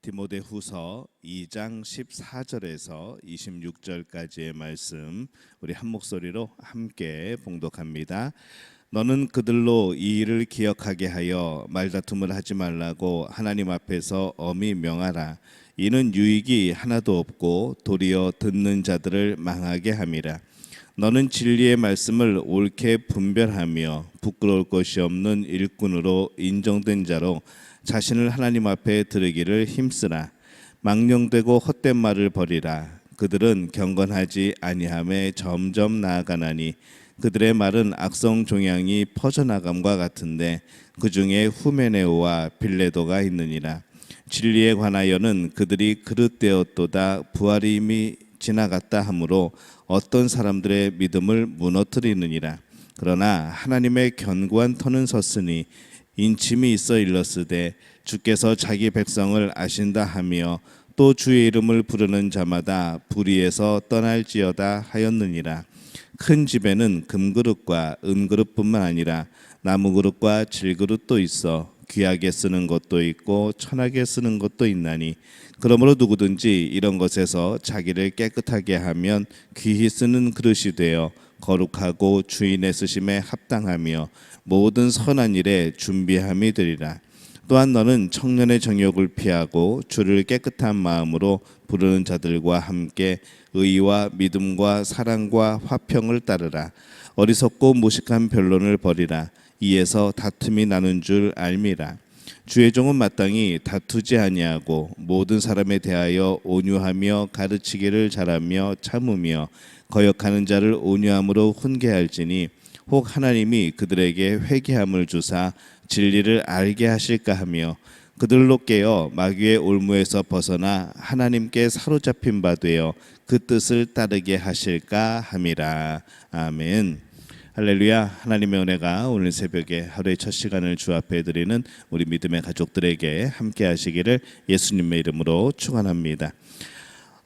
디모데후서 2장 14절에서 26절까지의 말씀 우리 한 목소리로 함께 봉독합니다. 너는 그들로 이 일을 기억하게 하여 말다툼을 하지 말라고 하나님 앞에서 엄히 명하라. 이는 유익이 하나도 없고 도리어 듣는 자들을 망하게 함이라. 너는 진리의 말씀을 옳게 분별하며 부끄러울 것이 없는 일꾼으로 인정된 자로 자신을 하나님 앞에 드리기를 힘쓰라. 망령되고 헛된 말을 버리라. 그들은 경건하지 아니함에 점점 나아가나니 그들의 말은 악성 종양이 퍼져나감과 같은데 그 중에 후메네오와 빌레도가 있느니라. 진리에 관하여는 그들이 그릇되었도다 부활이 이미 지나갔다 하므로 어떤 사람들의 믿음을 무너뜨리느니라. 그러나 하나님의 견고한 터는 섰으니 인침이 있어 일렀으되 주께서 자기 백성을 아신다 하며 또 주의 이름을 부르는 자마다 불의에서 떠날지어다 하였느니라. 큰 집에는 금그릇과 은그릇뿐만 아니라 나무그릇과 질그릇도 있어 귀하게 쓰는 것도 있고 천하게 쓰는 것도 있나니 그러므로 누구든지 이런 것에서 자기를 깨끗하게 하면 귀히 쓰는 그릇이 되어 거룩하고 주인의 쓰심에 합당하며 모든 선한 일에 준비함이 되리라. 또한 너는 청년의 정욕을 피하고 주를 깨끗한 마음으로 부르는 자들과 함께 의와 믿음과 사랑과 화평을 따르라. 어리석고 무식한 변론을 버리라. 이에서 다툼이 나는 줄 알미라. 주의 종은 마땅히 다투지 아니하고 모든 사람에 대하여 온유하며 가르치기를 잘하며 참으며 거역하는 자를 온유함으로 훈계할지니 혹 하나님이 그들에게 회개함을 주사 진리를 알게 하실까 하며 그들로 깨어 마귀의 올무에서 벗어나 하나님께 사로잡힌 바 되어 그 뜻을 따르게 하실까 함이라. 아멘. 할렐루야. 하나님의 은혜가 오늘 새벽에 하루의 첫 시간을 주 앞에 드리는 우리 믿음의 가족들에게 함께 하시기를 예수님의 이름으로 축원합니다.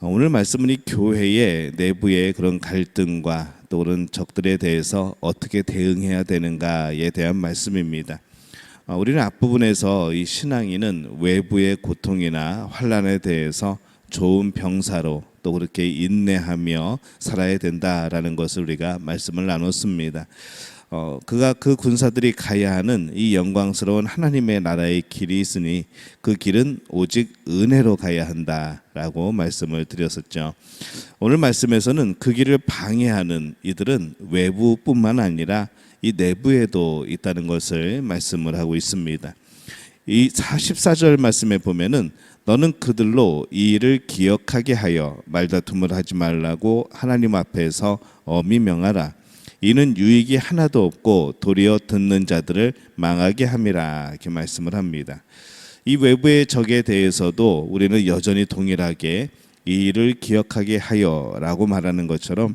오늘 말씀은 이 교회의 내부의 그런 갈등과 또 그런 적들에 대해서 어떻게 대응해야 되는가에 대한 말씀입니다. 우리는 앞부분에서 이 신앙인은 외부의 고통이나 환난에 대해서 좋은 병사로 또 그렇게 인내하며 살아야 된다라는 것을 우리가 말씀을 나눴습니다. 그 군사들이 가야 하는 이 영광스러운 하나님의 나라의 길이 있으니 그 길은 오직 은혜로 가야 한다라고 말씀을 드렸었죠. 오늘 말씀에서는 그 길을 방해하는 이들은 외부뿐만 아니라 이 내부에도 있다는 것을 말씀을 하고 있습니다. 이 14절 말씀에 보면은 너는 그들로 이 일을 기억하게 하여 말다툼을 하지 말라고 하나님 앞에서 엄히 명하라. 이는 유익이 하나도 없고 도리어 듣는 자들을 망하게 함이라. 이렇게 말씀을 합니다. 이 외부의 적에 대해서도 우리는 여전히 동일하게 이 일을 기억하게 하여라고 말하는 것처럼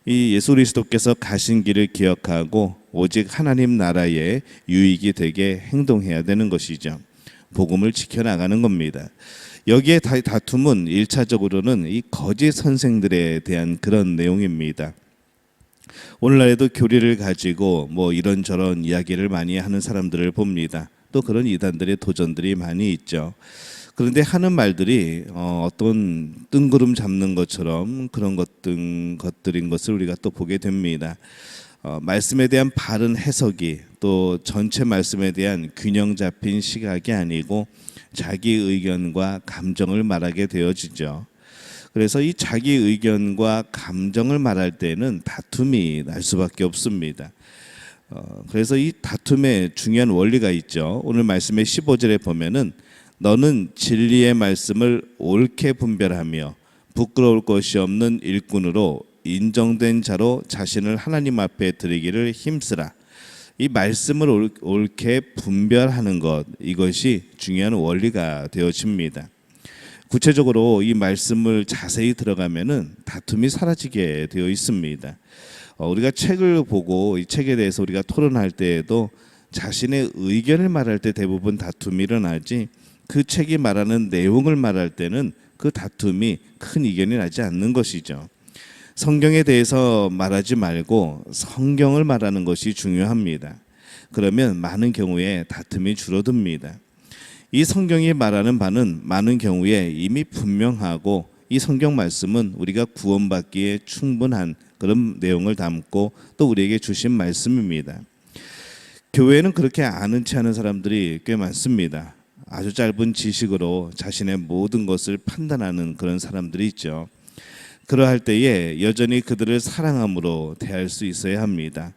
이 예수 그리스도께서 가신 길을 기억하고 오직 하나님 나라에 유익이 되게 행동해야 되는 것이죠. 복음을 지켜나가는 겁니다. 여기에 다툼은 1차적으로는 이 거짓 선생들에 대한 그런 내용입니다. 오늘날에도 교리를 가지고 뭐 이런저런 이야기를 많이 하는 사람들을 봅니다. 또 그런 이단들의 도전들이 많이 있죠. 그런데 하는 말들이 어떤 뜬구름 잡는 것처럼 그런 것들인 것을 우리가 또 보게 됩니다. 말씀에 대한 바른 해석이 또 전체 말씀에 대한 균형 잡힌 시각이 아니고 자기 의견과 감정을 말하게 되어지죠. 그래서 이 자기 의견과 감정을 말할 때는 다툼이 날 수밖에 없습니다. 그래서 이 다툼에 중요한 원리가 있죠. 오늘 말씀의 15절에 보면은 너는 진리의 말씀을 옳게 분별하며 부끄러울 것이 없는 일꾼으로 인정된 자로 자신을 하나님 앞에 드리기를 힘쓰라. 이 말씀을 옳게 분별하는 것, 이것이 중요한 원리가 되어집니다. 구체적으로 이 말씀을 자세히 들어가면은 다툼이 사라지게 되어 있습니다. 우리가 책을 보고 이 책에 대해서 우리가 토론할 때에도 자신의 의견을 말할 때 대부분 다툼이 일어나지 그 책이 말하는 내용을 말할 때는 그 다툼이 큰 이견이 나지 않는 것이죠. 성경에 대해서 말하지 말고 성경을 말하는 것이 중요합니다. 그러면 많은 경우에 다툼이 줄어듭니다. 이 성경이 말하는 바는 많은 경우에 이미 분명하고 이 성경 말씀은 우리가 구원받기에 충분한 그런 내용을 담고 또 우리에게 주신 말씀입니다. 교회는 그렇게 아는 체 하는 사람들이 꽤 많습니다. 아주 짧은 지식으로 자신의 모든 것을 판단하는 그런 사람들이 있죠. 그러할 때에 여전히 그들을 사랑함으로 대할 수 있어야 합니다.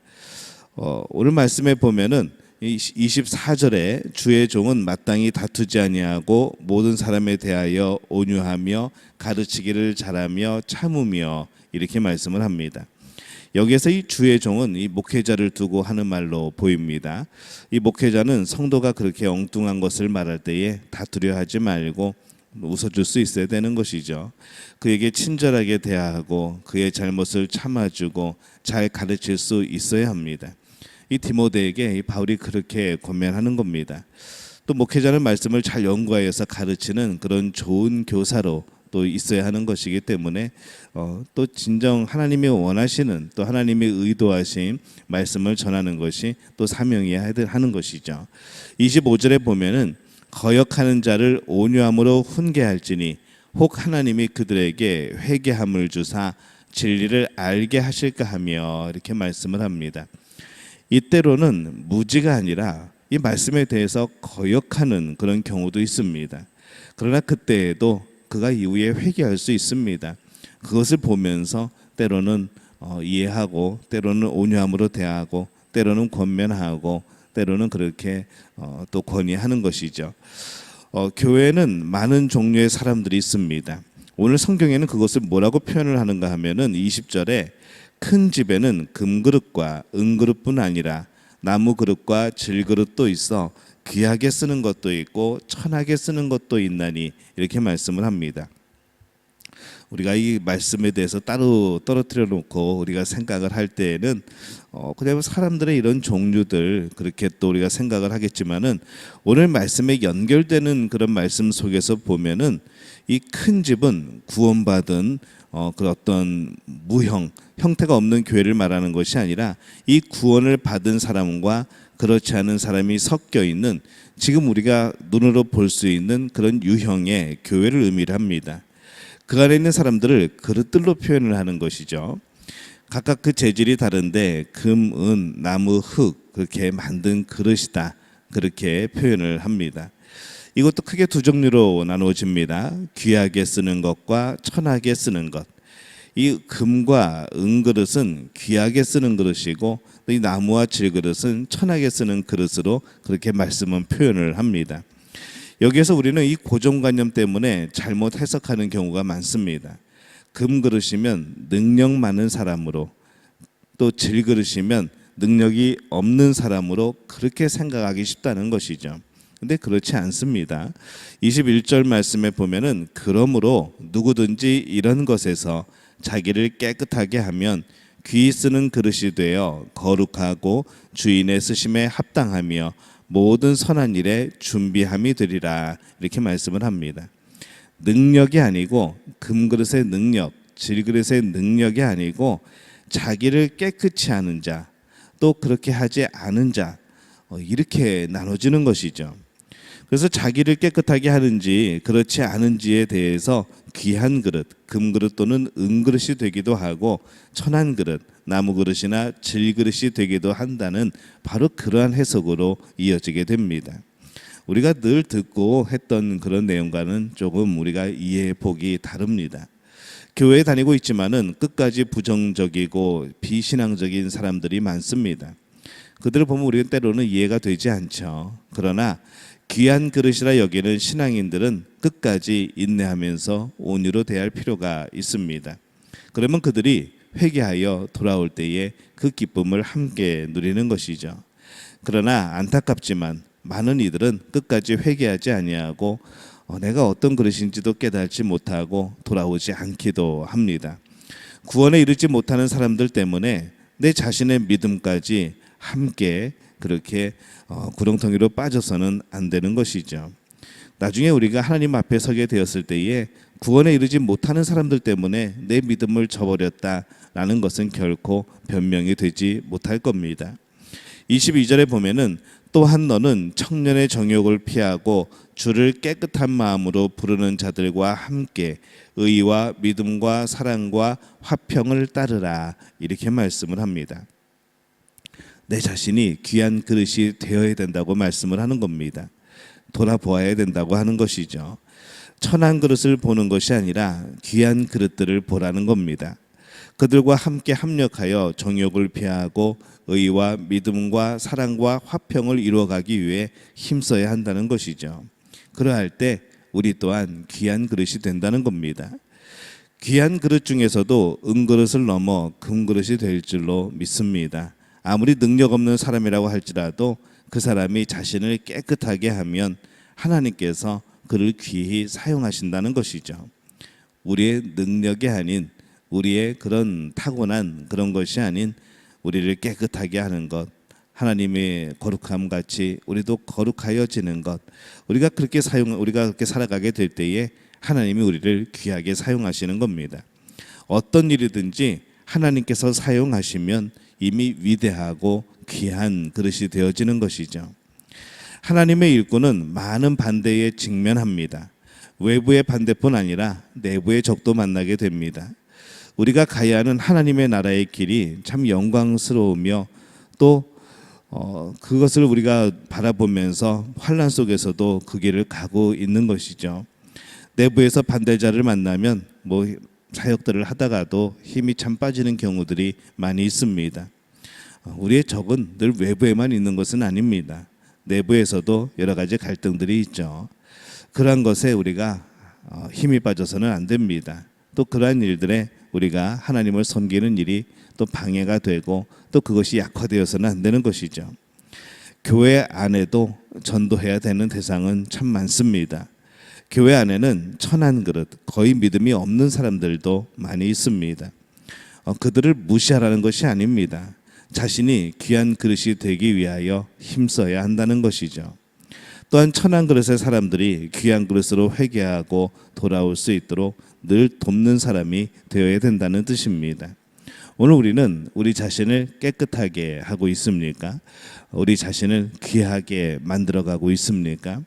오늘 말씀에 보면은 24절에 주의 종은 마땅히 다투지 아니하고 모든 사람에 대하여 온유하며 가르치기를 잘하며 참으며 이렇게 말씀을 합니다. 여기에서 이 주의 종은 이 목회자를 두고 하는 말로 보입니다. 이 목회자는 성도가 그렇게 엉뚱한 것을 말할 때에 다투려 하지 말고 웃어줄 수 있어야 되는 것이죠. 그에게 친절하게 대하고 그의 잘못을 참아주고 잘 가르칠 수 있어야 합니다. 이 디모데에게 이 바울이 그렇게 권면하는 겁니다. 또 목회자는 말씀을 잘 연구하여서 가르치는 그런 좋은 교사로 또 있어야 하는 것이기 때문에 또 진정 하나님이 원하시는 또 하나님이 의도하신 말씀을 전하는 것이 또 사명이어야 하는 것이죠. 25절에 보면은 거역하는 자를 온유함으로 훈계할지니 혹 하나님이 그들에게 회개함을 주사 진리를 알게 하실까 하며 이렇게 말씀을 합니다. 이때로는 무지가 아니라 이 말씀에 대해서 거역하는 그런 경우도 있습니다. 그러나 그때에도 그가 이후에 회개할 수 있습니다. 그것을 보면서 때로는 이해하고 때로는 온유함으로 대하고 때로는 권면하고 때로는 그렇게 또 권위하는 것이죠. 교회에는 많은 종류의 사람들이 있습니다. 오늘 성경에는 그것을 뭐라고 표현을 하는가 하면은 20절에 큰 집에는 금그릇과 은그릇뿐 아니라 나무 그릇과 질그릇도 있어 귀하게 쓰는 것도 있고 천하게 쓰는 것도 있나니 이렇게 말씀을 합니다. 우리가 이 말씀에 대해서 따로 떨어뜨려 놓고 우리가 생각을 할 때에는 그냥 사람들의 이런 종류들 그렇게 또 우리가 생각을 하겠지만은 오늘 말씀에 연결되는 그런 말씀 속에서 보면은 이 큰 집은 구원받은 그 어떤 형태가 없는 교회를 말하는 것이 아니라 이 구원을 받은 사람과 그렇지 않은 사람이 섞여 있는 지금 우리가 눈으로 볼 수 있는 그런 유형의 교회를 의미를 합니다. 그 안에 있는 사람들을 그릇들로 표현을 하는 것이죠. 각각 그 재질이 다른데 금, 은, 나무, 흙 그렇게 만든 그릇이다 그렇게 표현을 합니다. 이것도 크게 두 종류로 나누어집니다. 귀하게 쓰는 것과 천하게 쓰는 것. 이 금과 은그릇은 귀하게 쓰는 그릇이고 이 나무와 질그릇은 천하게 쓰는 그릇으로 그렇게 말씀은 표현을 합니다. 여기에서 우리는 이 고정관념 때문에 잘못 해석하는 경우가 많습니다. 금그릇이면 능력 많은 사람으로 또 질그릇이면 능력이 없는 사람으로 그렇게 생각하기 쉽다는 것이죠. 근데 그렇지 않습니다. 21절 말씀에 보면은 그러므로 누구든지 이런 것에서 자기를 깨끗하게 하면 귀 쓰는 그릇이 되어 거룩하고 주인의 쓰심에 합당하며 모든 선한 일에 준비함이 되리라 이렇게 말씀을 합니다. 능력이 아니고 금그릇의 능력, 질그릇의 능력이 아니고 자기를 깨끗이 하는 자, 또 그렇게 하지 않은 자 이렇게 나눠지는 것이죠. 그래서 자기를 깨끗하게 하는지 그렇지 않은지에 대해서 귀한 그릇, 금그릇 또는 은그릇이 되기도 하고 천한 그릇, 나무 그릇이나 질그릇이 되기도 한다는 바로 그러한 해석으로 이어지게 됩니다. 우리가 늘 듣고 했던 그런 내용과는 조금 우리가 이해 폭이 다릅니다. 교회에 다니고 있지만은 끝까지 부정적이고 비신앙적인 사람들이 많습니다. 그들을 보면 우리는 때로는 이해가 되지 않죠. 그러나 귀한 그릇이라 여기는 신앙인들은 끝까지 인내하면서 온유로 대할 필요가 있습니다. 그러면 그들이 회개하여 돌아올 때에 그 기쁨을 함께 누리는 것이죠. 그러나 안타깝지만 많은 이들은 끝까지 회개하지 아니하고 내가 어떤 그릇인지도 깨닫지 못하고 돌아오지 않기도 합니다. 구원에 이르지 못하는 사람들 때문에 내 자신의 믿음까지 함께 그렇게 구렁텅이로 빠져서는 안 되는 것이죠. 나중에 우리가 하나님 앞에 서게 되었을 때에 구원에 이르지 못하는 사람들 때문에 내 믿음을 저버렸다라는 것은 결코 변명이 되지 못할 겁니다. 22절에 보면은 또한 너는 청년의 정욕을 피하고 주를 깨끗한 마음으로 부르는 자들과 함께 의와 믿음과 사랑과 화평을 따르라. 이렇게 말씀을 합니다. 내 자신이 귀한 그릇이 되어야 된다고 말씀을 하는 겁니다. 돌아보아야 된다고 하는 것이죠. 천한 그릇을 보는 것이 아니라 귀한 그릇들을 보라는 겁니다. 그들과 함께 합력하여 정욕을 피하고 의와 믿음과 사랑과 화평을 이루어가기 위해 힘써야 한다는 것이죠. 그러할 때 우리 또한 귀한 그릇이 된다는 겁니다. 귀한 그릇 중에서도 은그릇을 넘어 금그릇이 될 줄로 믿습니다. 아무리 능력 없는 사람이라고 할지라도 그 사람이 자신을 깨끗하게 하면 하나님께서 그를 귀히 사용하신다는 것이죠. 우리의 능력이 아닌, 우리의 그런 타고난 그런 것이 아닌 우리를 깨끗하게 하는 것, 하나님의 거룩함 같이 우리도 거룩하여지는 것, 우리가 그렇게 살아가게 될 때에 하나님이 우리를 귀하게 사용하시는 겁니다. 어떤 일이든지 하나님께서 사용하시면 이미 위대하고 귀한 그릇이 되어지는 것이죠. 하나님의 일꾼은 많은 반대에 직면합니다. 외부의 반대뿐 아니라 내부의 적도 만나게 됩니다. 우리가 가야 하는 하나님의 나라의 길이 참 영광스러우며 또 그것을 우리가 바라보면서 환난 속에서도 그 길을 가고 있는 것이죠. 내부에서 반대자를 만나면 사역들을 하다가도 힘이 참 빠지는 경우들이 많이 있습니다. 우리의 적은 늘 외부에만 있는 것은 아닙니다. 내부에서도 여러 가지 갈등들이 있죠. 그러한 것에 우리가 힘이 빠져서는 안 됩니다. 또 그러한 일들에 우리가 하나님을 섬기는 일이 또 방해가 되고 또 그것이 약화되어서는 안 되는 것이죠. 교회 안에도 전도해야 되는 대상은 참 많습니다. 교회 안에는 천한 그릇, 거의 믿음이 없는 사람들도 많이 있습니다. 그들을 무시하라는 것이 아닙니다. 자신이 귀한 그릇이 되기 위하여 힘써야 한다는 것이죠. 또한 천한 그릇의 사람들이 귀한 그릇으로 회개하고 돌아올 수 있도록 늘 돕는 사람이 되어야 된다는 뜻입니다. 오늘 우리는 우리 자신을 깨끗하게 하고 있습니까? 우리 자신을 귀하게 만들어가고 있습니까?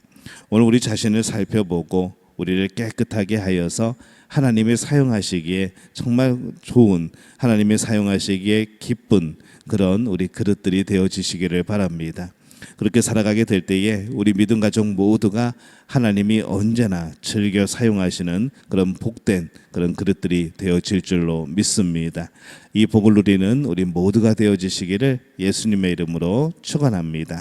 오늘 우리 자신을 살펴보고 우리를 깨끗하게 하여서 하나님의 사용하시기에 정말 좋은, 하나님의 사용하시기에 기쁜 그런 우리 그릇들이 되어지시기를 바랍니다. 그렇게 살아가게 될 때에 우리 믿음 가족 모두가 하나님이 언제나 즐겨 사용하시는 그런 복된 그런 그릇들이 되어질 줄로 믿습니다. 이 복을 누리는 우리 모두가 되어지시기를 예수님의 이름으로 축원합니다.